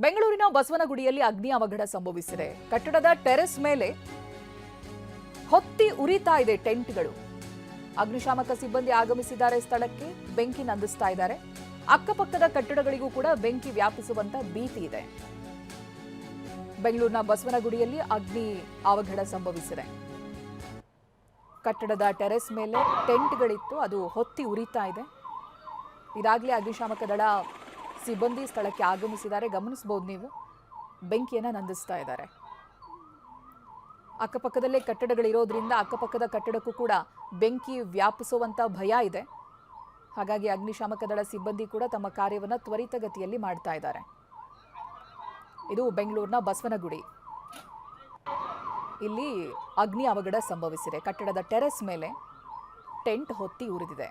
ಬೆಂಗಳೂರಿನ ಬಸವನಗುಡಿಯಲ್ಲಿ ಅಗ್ನಿ ಅವಘಡ ಸಂಭವಿಸಿದೆ. ಕಟ್ಟಡದ ಟೆರೆಸ್ ಮೇಲೆ ಹೊತ್ತಿ ಉರಿತಾ ಇದೆ ಟೆಂಟ್ಗಳು. ಅಗ್ನಿಶಾಮಕ ಸಿಬ್ಬಂದಿ ಆಗಮಿಸಿದ್ದಾರೆ. ಸ್ಥಳಕ್ಕೆ ಬೆಂಕಿ ನಂದಿಸ್ತಾ ಇದ್ದಾರೆ. ಅಕ್ಕಪಕ್ಕದ ಕಟ್ಟಡಗಳಿಗೂ ಕೂಡ ಬೆಂಕಿ ವ್ಯಾಪಿಸುವಂತ ಭೀತಿ ಇದೆ. ಬೆಂಗಳೂರಿನ ಬಸವನಗುಡಿಯಲ್ಲಿ ಅಗ್ನಿ ಅವಘಡ ಸಂಭವಿಸಿದೆ. ಕಟ್ಟಡದ ಟೆರೆಸ್ ಮೇಲೆ ಟೆಂಟ್ಗಳಿತ್ತು, ಅದು ಹೊತ್ತಿ ಉರಿತಾ ಇದೆ. ಈಗಾಗಲೇ ಅಗ್ನಿಶಾಮಕ ದಳ ಸಿಬ್ಬಂದಿ ಸ್ಥಳಕ್ಕೆ ಆಗಮಿಸಿದ್ದಾರೆ. ಗಮನಿಸಬಹುದು ನೀವು, ಬೆಂಕಿಯನ್ನು ನಂದಿಸ್ತಾ ಇದ್ದಾರೆ. ಅಕ್ಕಪಕ್ಕದಲ್ಲೇ ಕಟ್ಟಡಗಳಿರೋದ್ರಿಂದ ಅಕ್ಕಪಕ್ಕದ ಕಟ್ಟಡಕ್ಕೂ ಕೂಡ ಬೆಂಕಿ ವ್ಯಾಪಿಸುವಂತ ಭಯ ಇದೆ. ಹಾಗಾಗಿ ಅಗ್ನಿಶಾಮಕ ದಳ ಸಿಬ್ಬಂದಿ ಕೂಡ ತಮ್ಮ ಕಾರ್ಯವನ್ನು ತ್ವರಿತಗತಿಯಲ್ಲಿ ಮಾಡ್ತಾ ಇದ್ದಾರೆ. ಇದು ಬೆಂಗಳೂರಿನ ಬಸವನಗುಡಿ. ಇಲ್ಲಿ ಅಗ್ನಿ ಅವಘಡ ಸಂಭವಿಸಿದೆ. ಕಟ್ಟಡದ ಟೆರೆಸ್ ಮೇಲೆ ಟೆಂಟ್ ಹೊತ್ತಿ ಉರಿದಿದೆ.